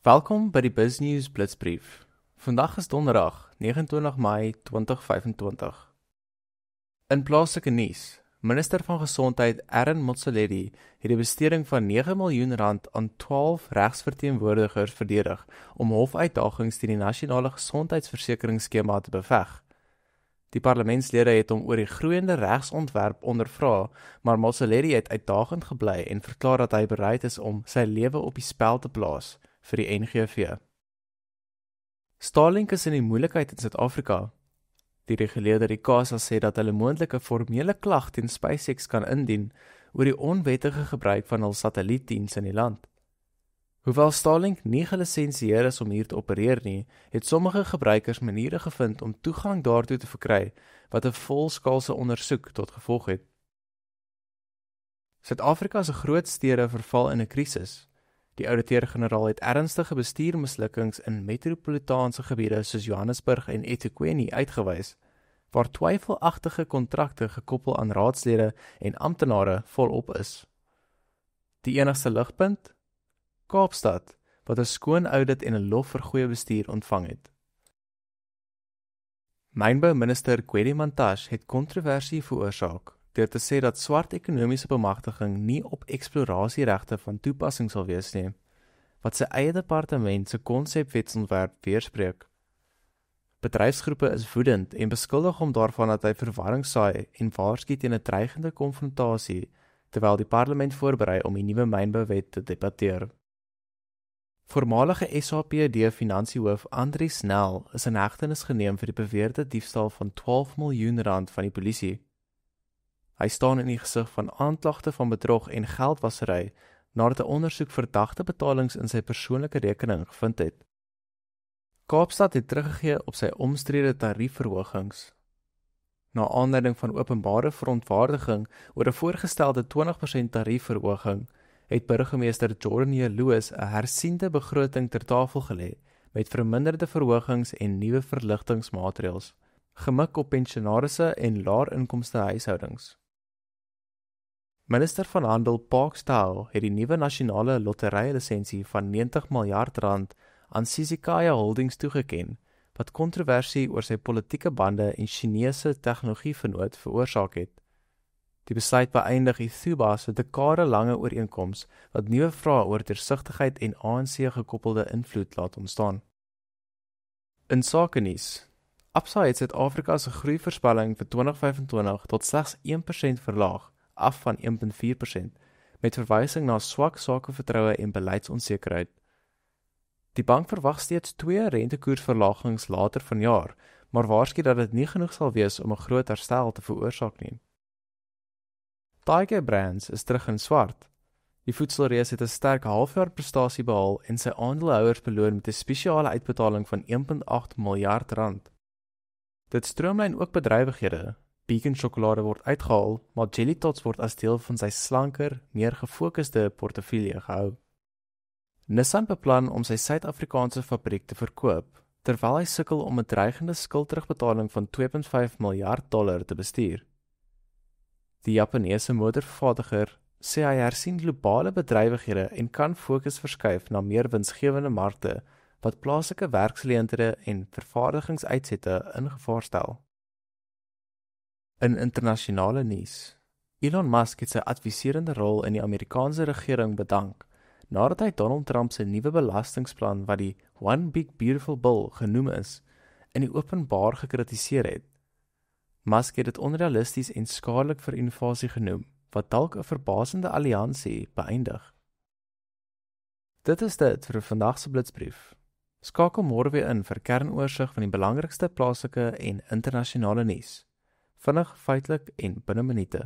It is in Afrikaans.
Welkom by die BizNews Blitsbrief. Vandag is donderdag, 29 Mei 2025. In plaaslike nuus, Minister van Gesondheid Aaron Motsoaledi het die besteding van R9 miljoen aan 12 regsverteenwoordigers verdedig om hofuitdagings teen die nasionale gesondheidsversekeringsskema te beveg. Die parlementslede het hom oor die groeiende regsontwerp ondervra, maar Motsoaledi het uitdagend gebly en verklaar dat hy bereid is om sy lewe op die spel te plaas vir die NGV. Starlink is in die moeilikheid in Suid-Afrika. Die reguleerder ICASA sê dat hulle moontlike formele klag teen SpaceX kan indien oor die onwettige gebruik van hul satellietdiens in die land. Hoewel Starlink nie gelisensieer is om hier te opereer nie, het sommige gebruikers maniere gevind om toegang daartoe te verkry, wat 'n volskaalse ondersoek tot gevolg het. Suid-Afrika se groot stede verval in 'n krisis. Die ouditeur-generaal het ernstige bestuurmislukkings in metropolitaanse gebiede soos Johannesburg en eThekwini uitgewys, waar twyfelagtige kontrakte gekoppel aan raadslede en amptenare volop is. Die enigste ligpunt? Kaapstad, wat 'n skoon audit en 'n lof vir goeie bestuur ontvang het. Mynbou-minister Gwedi Mantashe het kontroversie veroorsaak deur te sê dat swart ekonomiese bemagtiging nie op eksplorasieregte van toepassing sal wees nie, wat sy eie departement se konsepwetsontwerp weerspreek. Bedryfsgroepe is woedend en beskuldig hom daarvan dat hy verwarring saai en waarsku teen 'n dreigende konfrontasie, terwyl die parlement voorberei om die nuwe mynbouwet te debatteer. Voormalige SAPD finansiehoof Andries Snell is in hegtenis geneem vir die beweerde diefstal van R12 miljoen van die polisie. Hy staan in die gesig van aanklagte van bedrog en geldwasery nadat 'n ondersoek verdagte betalings in sy persoonlike rekening gevind het. Kaapstad het teruggegee op sy omstrede tariefverhogings. Na aanleiding van openbare verontwaardiging oor 'n voorgestelde 20% tariefverhoging, het burgemeester Jordan J. Lewis 'n hersiende begroting ter tafel gelê met verminderde verhogings en nuwe verligtingsmaatreëls, gemik op pensionarisse en laer inkomste huishoudings. Minister van Handel Parks Tau het die nuwe nasionale lottery-lisensie van R90 miljard aan Sizikaya Holdings toegeken, wat kontroversie oor sy politieke bande en Chinese tegnologievennoot veroorsaak het. Die besluit beëindig Ethuba se dekade-lange ooreenkoms wat nuwe vrae oor deursigtigheid en ANC-gekoppelde invloed laat ontstaan. In sake nuus, Absa het Suid-Afrika se groeivoorspelling vir 2025 tot slegs 1% verlaag, af van 1,4%, met verwysing na swak sakevertroue en beleidsonsekerheid. Die bank verwag steeds 2 rentekoersverlagings later vanjaar, maar waarsku dat dit nie genoeg sal wees om 'n groot herstel te veroorsaak nie. Tiger Brands is terug in swart. Die voedselreus het 'n sterk halfjaar prestasie behaal en sy aandeelhouers beloon met 'n spesiale uitbetaling van R1,8 miljard. Dit stroomlyn ook bedrywighede. Beacon sjokolade word uitgehaal, maar Jelly Tots word as deel van sy slanker, meer gefokusde portefeulje gehou. Nissan beplan om sy Suid-Afrikaanse fabriek te verkoop, terwyl hy sukkel om 'n dreigende skuldterugbetaling van $2,5 miljard te bestuur. Die Japaneese motorvervaardiger sê hy hersien globale bedrywighede en kan fokus verskuif na meer winsgewende markte wat plaaslike werksgeleenthede en vervaardigingsuitsette in gevaar stel. In internasionale nuus, Elon Musk het sy adviserende rol in die Amerikaanse regering bedank, nadat hy Donald Trump se nuwe belastingsplan wat die One Big Beautiful Bill genoem is, in die openbaar gekritiseer het. Musk het dit onrealisties en skadelik vir innovasie genoem, wat dalk 'n verbasende alliansie beëindig. Dit is dit vir vandag se blitsbrief. Skakel môre weer in vir kernoorsig van die belangrikste plaaslike en internasionale nuus. Vinnig, feitelik en binne minute.